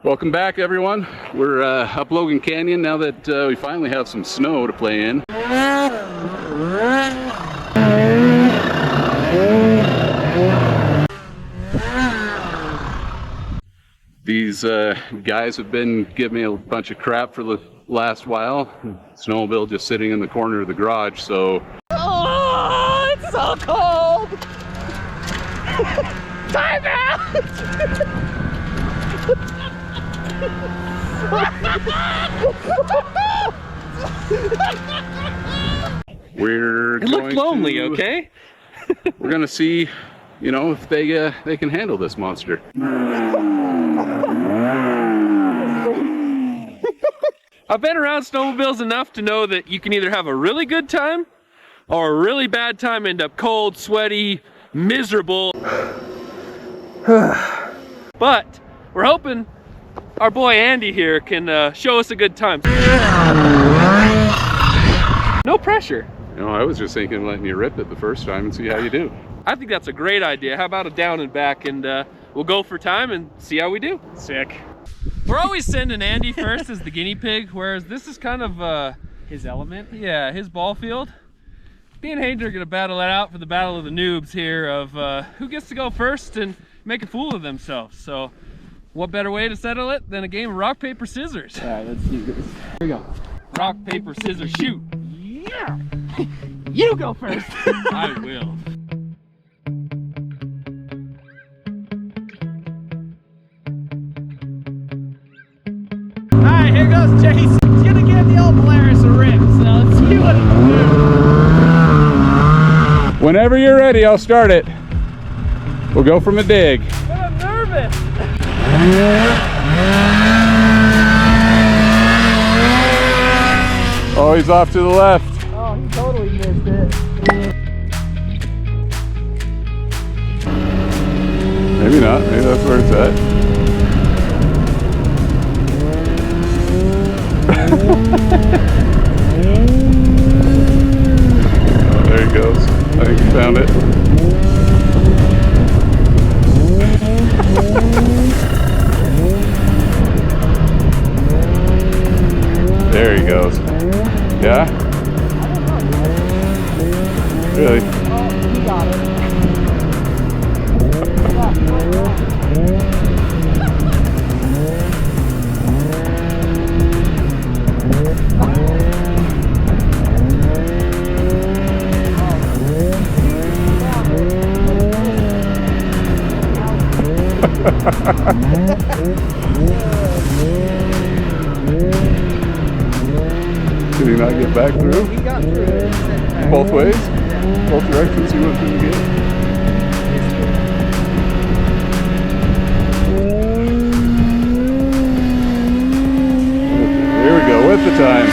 Welcome back, everyone. We're up Logan Canyon now that we finally have some snow to play in. These guys have been giving me a bunch of crap for the last while. Snowmobile just sitting in the corner of the garage, so... Oh, it's so cold! Time out! We're It looked lonely, okay? We're gonna see, you know, if they can handle this monster. I've been around snowmobiles enough to know that you can either have a really good time or a really bad time, end up cold, sweaty, miserable. But we're hoping our boy Andy here can show us a good time. No pressure. You know, I was just thinking of letting you rip it the first time and see how you do. I think that's a great idea. How about a down and back, and we'll go for time and see how we do. Sick. We're always sending Andy first as the guinea pig, whereas this is kind of His element. yeah, his ball field. Me and Hayden are gonna battle it out for the battle of the noobs here of who gets to go first and make a fool of themselves. So what better way to settle it than a game of rock, paper, scissors? All right, let's do this. Here we go. Rock, paper, scissors, shoot. Yeah. You go first. I will. All right, here goes Jason. He's gonna give the old Polaris a rip, so let's see what he can do. Whenever you're ready, I'll start it. We'll go from a dig. But I'm nervous. Oh, he's off to the left. Oh, he totally missed it. Maybe not. Maybe that's where it's at. Oh, there he goes. I think he found it. There he goes. Yeah? Really? Oh, he got it. Did he not get back through? He got through it. Both ways? Both directions he went through the gate? Here we go with the time.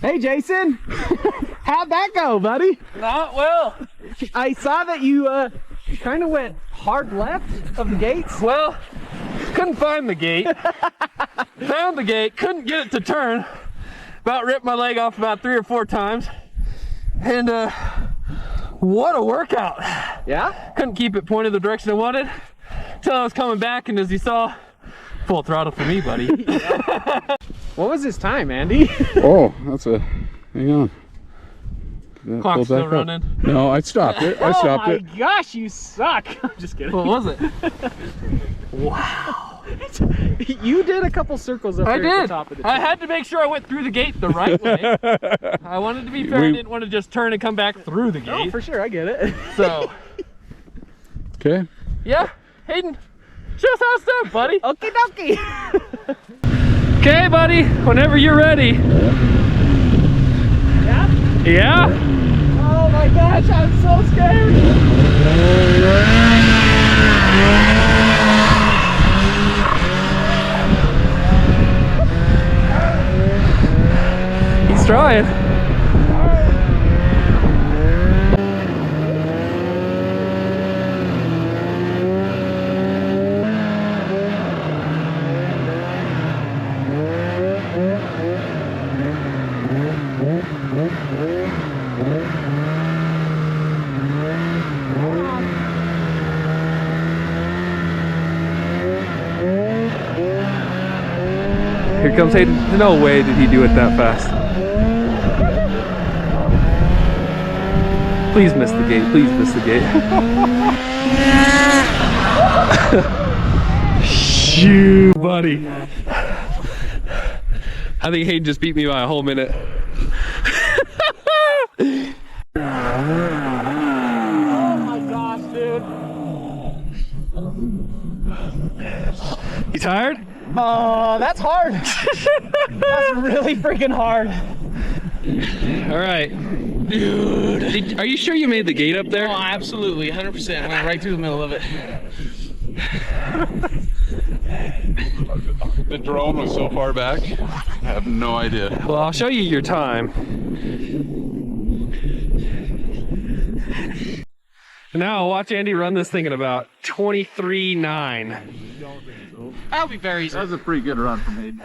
Hey, Jason. How'd that go, buddy? Not well. I saw that you kind of went hard left of the gates. Well, couldn't find the gate. Found the gate, couldn't get it to turn. About ripped my leg off about 3 or 4 times. And what a workout. Yeah? Couldn't keep it pointed the direction I wanted till I was coming back, and as you saw, full throttle for me, buddy. What was his time, Andy? Oh, that's a... Hang on. That Clock's pulled still back up. running. No, I stopped it. I stopped it. Oh my gosh, you suck. I'm just kidding. What was it? Wow. You did a couple circles up I there at did. the top of the I had to make sure I went through the gate the right way. I wanted to be fair. I didn't want to just turn and come back through the gate. Oh, for sure, I get it. So, Okay. yeah, Hayden, show us how it's done, buddy. Okie dokie. Okay, buddy, whenever you're ready. Yeah? Yeah? Oh my gosh, I'm so scared. He's trying. Here comes Hayden. No way did he do it that fast. Please miss the gate. Please miss the gate. Shoo, buddy. I think Hayden just beat me by a whole minute. Oh my gosh, dude. You tired? Oh, that's hard. That's really freaking hard. All right. Dude. Are you sure you made the gate up there? Oh, absolutely, 100%. Went right through the middle of it. The drone was so far back, I have no idea. Well, I'll show you your time. Now I'll watch Andy run this thing at about 23.9. That'll be very easy. That was a pretty good run from Hayden.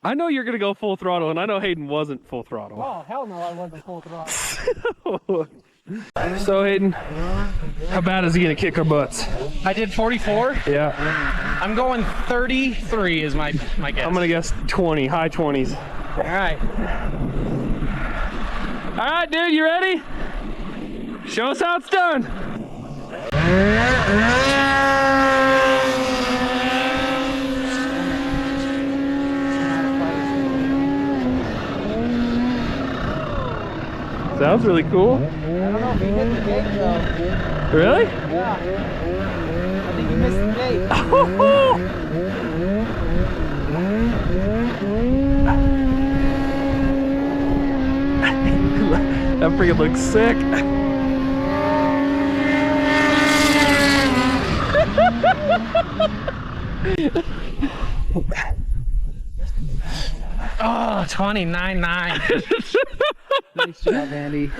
I know you're gonna go full throttle, and I know Hayden wasn't full throttle. Oh, hell no, I wasn't full throttle. So Hayden, how bad is he gonna kick our butts? I did 44. Yeah. I'm going 33 is my guess. I'm gonna guess 20, high 20s. All right. All right, dude, you ready? Show us how it's done. Sounds really cool. I don't know if he hit the gate though. Really? Yeah. I think he missed the gate. That freaking looks sick. Oh, 29.9. Nice job, Andy.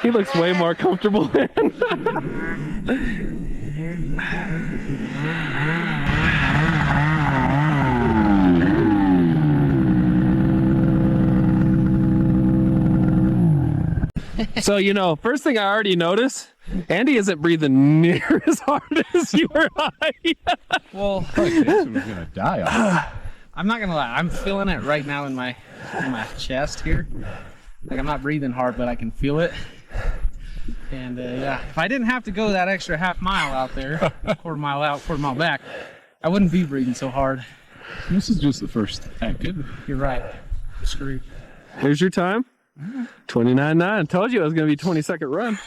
He looks way more comfortable than. So, you know, first thing I already noticed, Andy isn't breathing near as hard as you or I. Well, Jason was gonna die. I'm not gonna lie. I'm feeling it right now in my chest here. Like I'm not breathing hard, but I can feel it. And yeah, if I didn't have to go that extra half mile out there, quarter mile out, quarter mile back, I wouldn't be breathing so hard. This is just the first tank. You're right. I'm screwed. Here's your time. 29.9. Told you it was gonna be a 20-second run.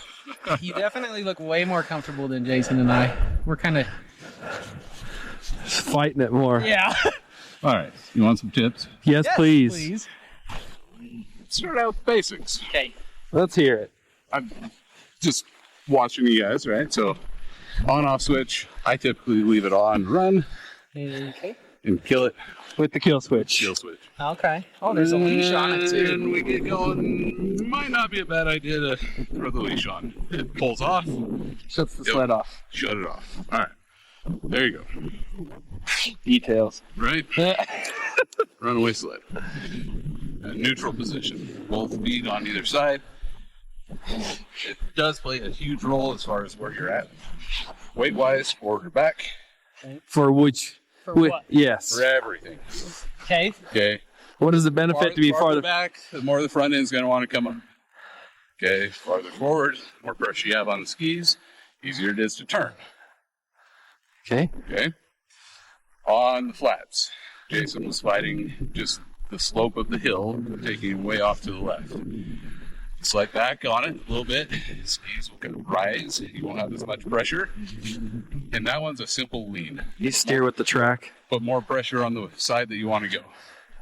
You definitely look way more comfortable than Jason and I. We're kind of Just fighting it more. yeah. All right, you want some tips? Yes, Yes, please. Start out with basics. Okay. Let's hear it. I'm just watching you guys, right? So, on-off switch, I typically leave it on, run, Okay. and kill it. With the kill switch. Kill switch. Okay. Oh, there's a leash on it too. And we get going. Might not be a bad idea to throw the leash on. It pulls off. Shuts the Yep. sled off. Shut it off. All right. There you go. Details. Right? Runaway sled. Neutral position. Both feet on either side. It does play a huge role as far as where you're at. Weight-wise, forward or back. For which? For what? Yes. For everything. Okay. Okay. What does it benefit to be farther? back, the more the front end's going to want to come up. Okay. Farther forward, more pressure you have on the skis, easier it is to turn. Okay. Okay. On the flats, Jason was fighting just the slope of the hill, taking him way off to the left. Slide back on it a little bit, skis will kind of rise, you won't have as much pressure. And that one's a simple lean. You steer with the track. Put more pressure on the side that you want to go.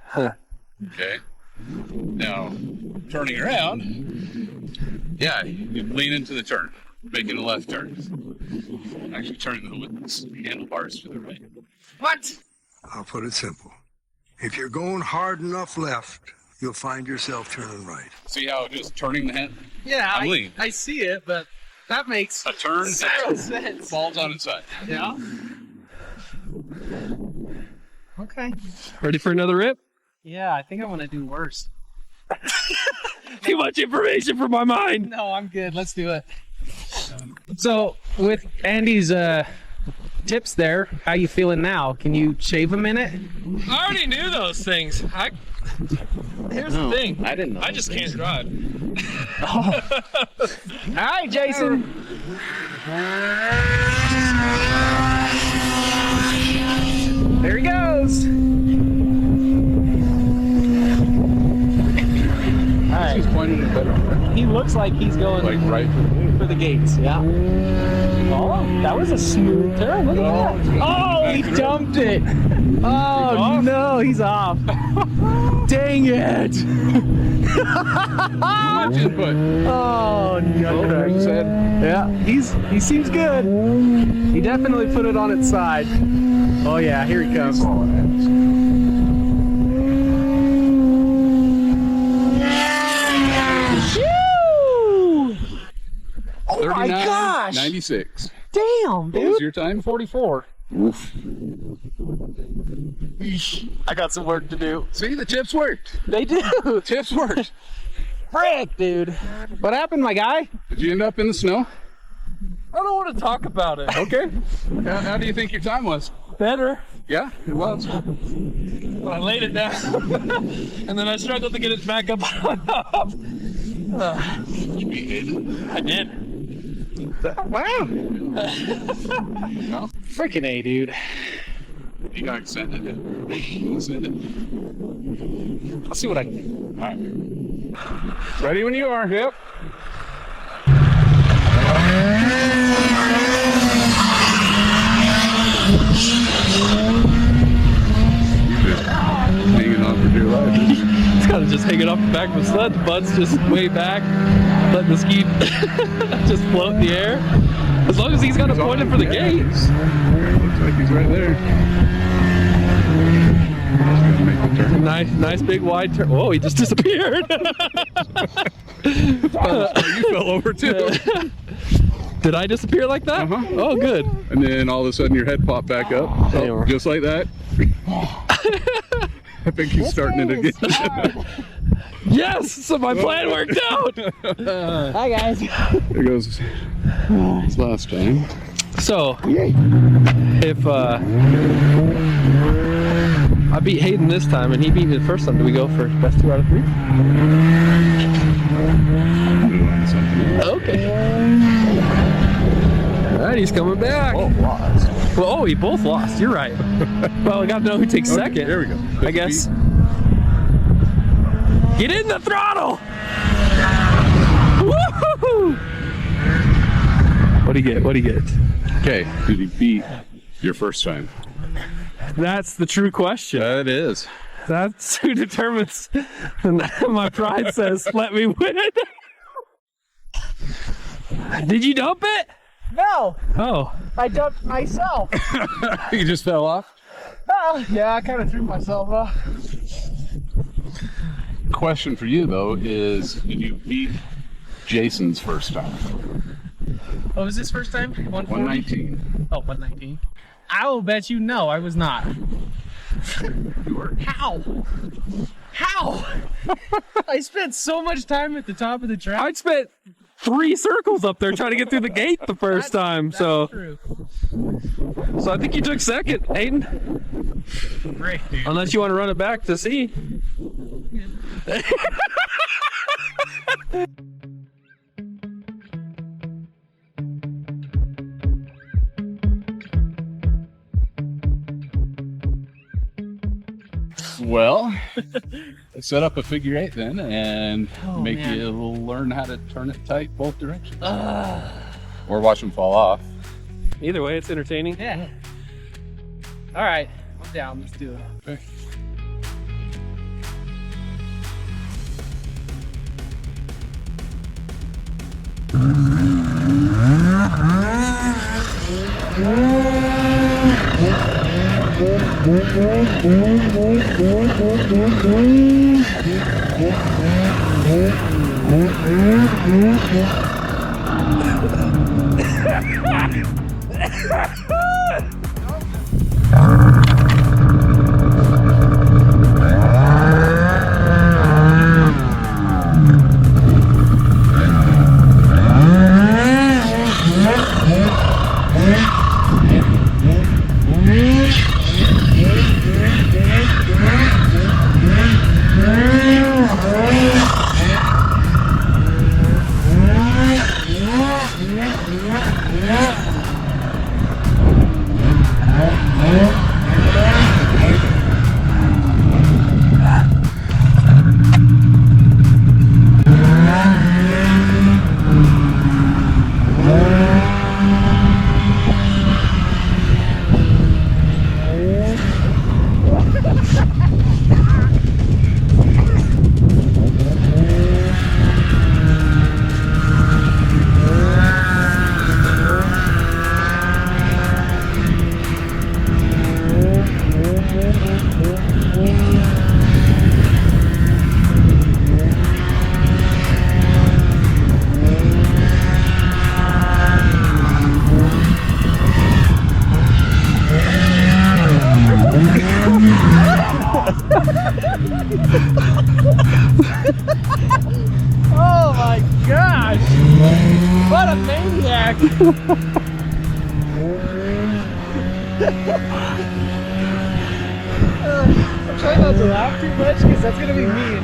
Huh. Okay. Now, turning around, yeah, you lean into the turn, making a left turn. Actually turning the handlebars to the right. What? I'll put it simple. If you're going hard enough left, you'll find yourself turning right. See how just turning the hand? Yeah, I'm lean. I see it, but that makes A turn, zero sense. falls on its side. Yeah. Okay. Ready for another rip? Yeah, I think I want to do worse. Too much information for my mind. No, I'm good. Let's do it. So with Andy's tips there. How you feeling now? Can you shave a minute? I already knew those things. Here's the thing. I didn't know. I just can't drive. All right, Jason. There he goes. All right. He's pointing it better. He looks like he's going Like right for the gates. Yeah. Oh, that was a smooth turn. Look at that. Oh, he dumped it. Oh no, he's off. Dang it. much input. Oh no. Yeah, he seems good. He definitely put it on its side. Oh yeah, here he comes. Oh my gosh! 96. Damn, dude. What was your time? 44. Oof. I got some work to do. See, the tips worked. They do. Tips worked. Frick, dude. What happened, my guy? Did you end up in the snow? I don't want to talk about it. Okay. How do you think your time was? Better. Yeah, it was. But I laid it down. And then I struggled to get it back up on top. You beat Hayden. I did. Wow. No? Freaking A, dude. You got extended it. You extended it. I'll see what I can do. All right. Ready when you are. Yep. Hanging on for dear life. It's kind of just hanging off the back of the sled. The butt's just way back, letting the ski just float in the air. As long as he's got it pointed for the gate. Looks like he's right there. Nice big wide turn. Oh, he just disappeared. You fell over too. Did I disappear like that? Uh-huh. Oh, good. And then all of a sudden your head popped back up. Oh, just like that. I think he's starting it again. Yes! So my plan worked out! Hi, guys. There goes his last time. So, if I beat Hayden this time and he beat me the first time, do we go for best 2 out of 3? Okay. Alright, he's coming back. Oh, lost. Well, we both lost. You're right. Well, we got to know who takes second. There we go. I guess. Get in the throttle! Woo-hoo-hoo! What'd he get? What'd he get? Okay, did he beat your first time? That's the true question. That is. That's who determines. And my pride says, let me win it. Did you dump it? No, Oh. I dumped myself. You just fell off? Oh, yeah, I kind of threw myself off. Question for you though is, did you beat Jason's first time? What was his first time? 140? 119. Oh, 119. I will bet you no, I was not. You were. How? How? I spent so much time at the top of the track. I spent 3 circles up there trying to get through the gate the first time. That's So true. I think you took second, Hayden. Great, dude. Unless you want to run it back to see. Well, set up a figure 8 then and make man. you learn how to turn it tight both directions. Or watch them fall off. Either way, it's entertaining. Yeah. All right, I'm down. Let's do it. Okay. a maniac! I'm trying not to laugh too much because that's gonna be mean.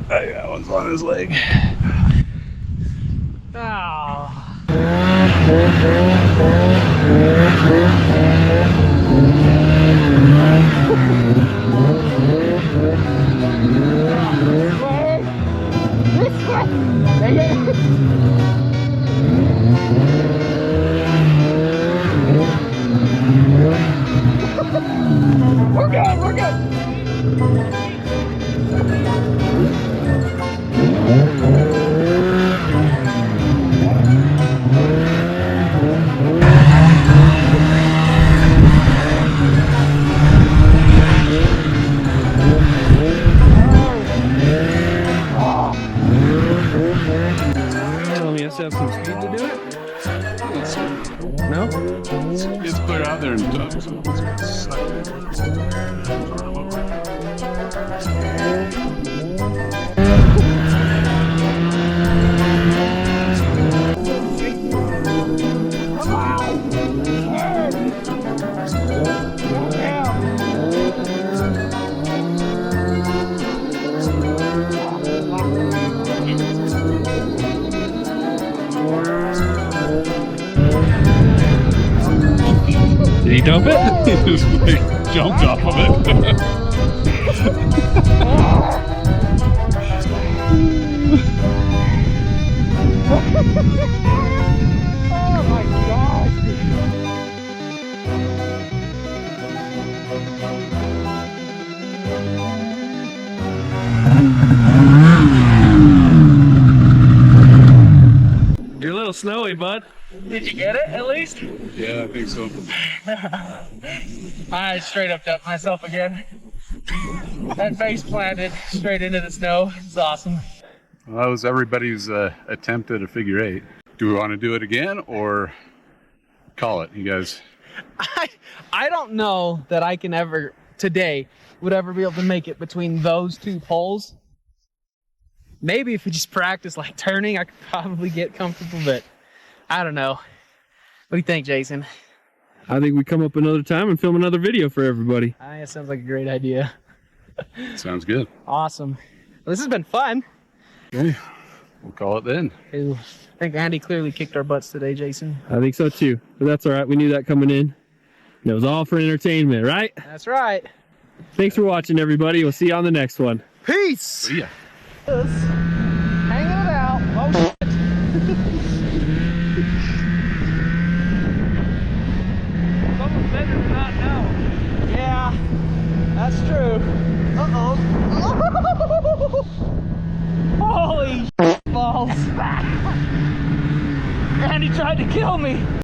That one's on his leg. Oh. We're good, we're good. He has to have some speed to do it? No? It's clear out there and done. So it's suck it. Did he dump it? He just like jumped off of it. Oh my gosh. You're a little snowy, bud. Did you get it at least? Yeah, I think so. I straight up dumped myself again. That face planted straight into the snow. It's awesome. Well, that was everybody's attempt at a figure eight. Do we want to do it again or call it, you guys? I don't know that I can ever, today, would ever be able to make it between those two poles. Maybe if we just practice like turning, I could probably get comfortable, but I don't know. What do you think, Jason? I think we come up another time and film another video for everybody. It sounds like a great idea. Sounds good. Awesome. Well, this has been fun. Okay, we'll call it then. I think Andy clearly kicked our butts today, Jason. I think so too, but that's all right. We knew that coming in. It was all for entertainment, right? That's right. Thanks for watching, everybody. We'll see you on the next one. Peace. See ya. Hanging it out. Oh, shit. Something's better than not now. Yeah, that's true. Uh-oh. Holy balls. And he tried to kill me.